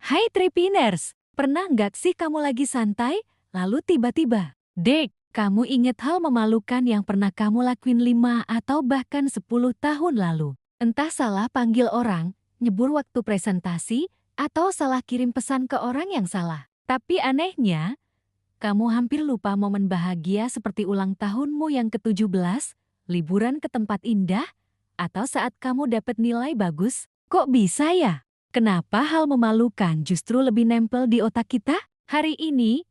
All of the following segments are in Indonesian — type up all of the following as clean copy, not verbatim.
Hai Tripiners, pernah nggak sih kamu lagi santai, lalu tiba-tiba, Dek, kamu inget hal memalukan yang pernah kamu lakuin 5 atau bahkan 10 tahun lalu? Entah salah panggil orang, nyebur waktu presentasi, atau salah kirim pesan ke orang yang salah. Tapi anehnya, kamu hampir lupa momen bahagia seperti ulang tahunmu yang ke-17, liburan ke tempat indah, atau saat kamu dapat nilai bagus. Kok bisa ya? Kenapa hal memalukan justru lebih nempel di otak kita? Hari ini,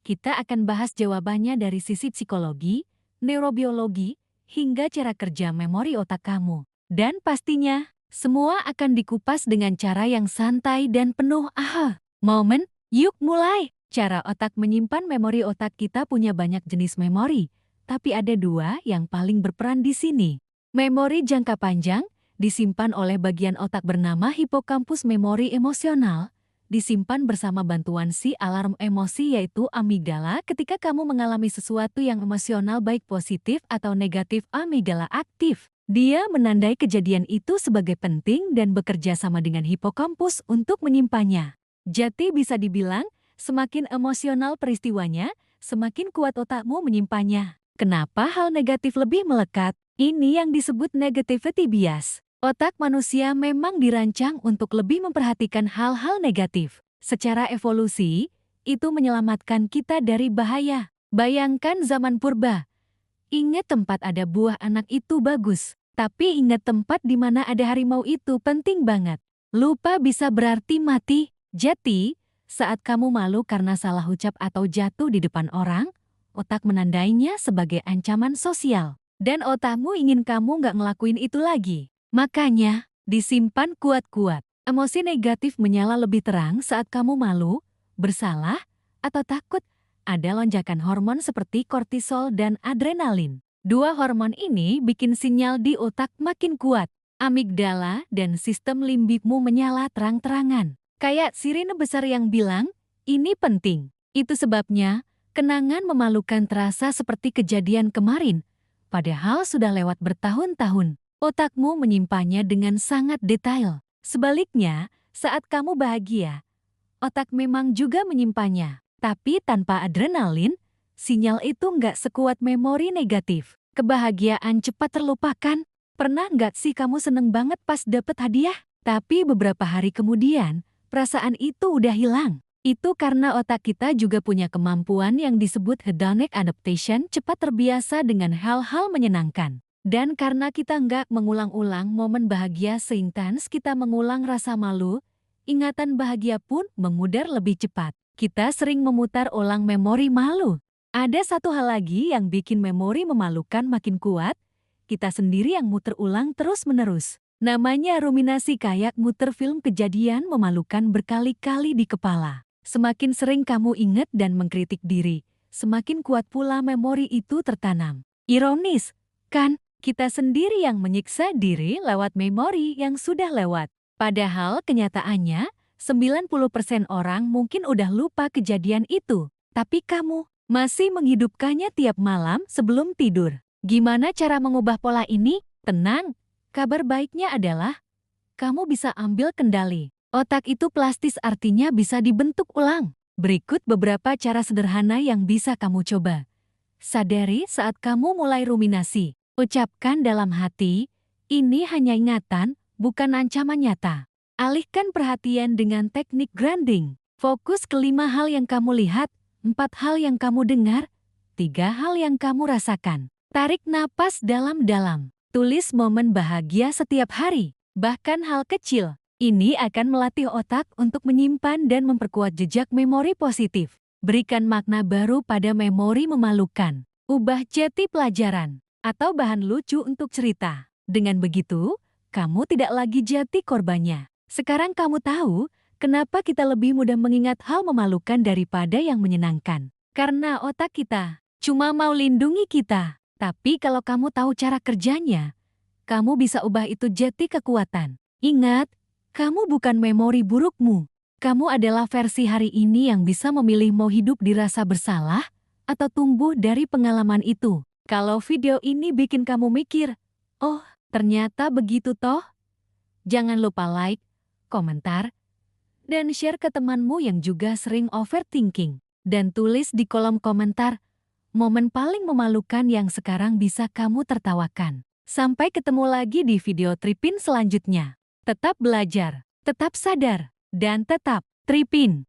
kita akan bahas jawabannya dari sisi psikologi, neurobiologi, hingga cara kerja memori otak kamu. Dan pastinya, semua akan dikupas dengan cara yang santai dan penuh aha momen. Yuk mulai! Cara otak menyimpan memori otak kita punya banyak jenis memori, tapi ada dua yang paling berperan di sini. Memori jangka panjang disimpan oleh bagian otak bernama hipokampus memori emosional, disimpan bersama bantuan si alarm emosi yaitu amigdala ketika kamu mengalami sesuatu yang emosional baik positif atau negatif. Amigdala aktif. Dia menandai kejadian itu sebagai penting dan bekerja sama dengan hipokampus untuk menyimpannya. Jadi bisa dibilang, semakin emosional peristiwanya, semakin kuat otakmu menyimpannya. Kenapa hal negatif lebih melekat? Ini yang disebut negativity bias. Otak manusia memang dirancang untuk lebih memperhatikan hal-hal negatif. Secara evolusi, itu menyelamatkan kita dari bahaya. Bayangkan zaman purba. Ingat tempat ada buah anak itu bagus, tapi ingat tempat di mana ada harimau itu penting banget. Lupa bisa berarti mati. Jadi, saat kamu malu karena salah ucap atau jatuh di depan orang, otak menandainya sebagai ancaman sosial. Dan otakmu ingin kamu nggak ngelakuin itu lagi. Makanya, disimpan kuat-kuat. Emosi negatif menyala lebih terang saat kamu malu, bersalah, atau takut. Ada lonjakan hormon seperti kortisol dan adrenalin. Dua hormon ini bikin sinyal di otak makin kuat. Amigdala dan sistem limbikmu menyala terang-terangan. Kayak sirine besar yang bilang, ini penting. Itu sebabnya, kenangan memalukan terasa seperti kejadian kemarin. Padahal sudah lewat bertahun-tahun. Otakmu menyimpannya dengan sangat detail. Sebaliknya, saat kamu bahagia, otak memang juga menyimpannya. Tapi tanpa adrenalin, sinyal itu nggak sekuat memori negatif. Kebahagiaan cepat terlupakan. Pernah nggak sih kamu seneng banget pas dapet hadiah? Tapi beberapa hari kemudian, perasaan itu udah hilang. Itu karena otak kita juga punya kemampuan yang disebut hedonic adaptation, cepat terbiasa dengan hal-hal menyenangkan. Dan karena kita nggak mengulang-ulang momen bahagia seintens kita mengulang rasa malu, ingatan bahagia pun memudar lebih cepat. Kita sering memutar ulang memori malu. Ada satu hal lagi yang bikin memori memalukan makin kuat, kita sendiri yang muter ulang terus-menerus. Namanya ruminasi, kayak muter film kejadian memalukan berkali-kali di kepala. Semakin sering kamu ingat dan mengkritik diri, semakin kuat pula memori itu tertanam. Ironis, kan? Kita sendiri yang menyiksa diri lewat memori yang sudah lewat. Padahal kenyataannya, 90% orang mungkin udah lupa kejadian itu. Tapi kamu masih menghidupkannya tiap malam sebelum tidur. Gimana cara mengubah pola ini? Tenang, kabar baiknya adalah kamu bisa ambil kendali. Otak itu plastis, artinya bisa dibentuk ulang. Berikut beberapa cara sederhana yang bisa kamu coba. Sadari saat kamu mulai ruminasi. Ucapkan dalam hati, ini hanya ingatan, bukan ancaman nyata. Alihkan perhatian dengan teknik grounding. Fokus ke 5 hal yang kamu lihat, 4 hal yang kamu dengar, 3 hal yang kamu rasakan. Tarik napas dalam-dalam. Tulis momen bahagia setiap hari, bahkan hal kecil. Ini akan melatih otak untuk menyimpan dan memperkuat jejak memori positif. Berikan makna baru pada memori memalukan. Ubah jadi pelajaran atau bahan lucu untuk cerita. Dengan begitu, kamu tidak lagi jadi korbannya. Sekarang kamu tahu kenapa kita lebih mudah mengingat hal memalukan daripada yang menyenangkan. Karena otak kita cuma mau lindungi kita. Tapi kalau kamu tahu cara kerjanya, kamu bisa ubah itu jadi kekuatan. Ingat, kamu bukan memori burukmu. Kamu adalah versi hari ini yang bisa memilih mau hidup dirasa bersalah atau tumbuh dari pengalaman itu. Kalau video ini bikin kamu mikir, oh ternyata begitu toh? Jangan lupa like, komentar, Dan share ke temanmu yang juga sering overthinking. Dan tulis di kolom komentar, momen paling memalukan yang sekarang bisa kamu tertawakan. Sampai ketemu lagi di video Tripin selanjutnya. Tetap belajar, tetap sadar, dan tetap Tripin.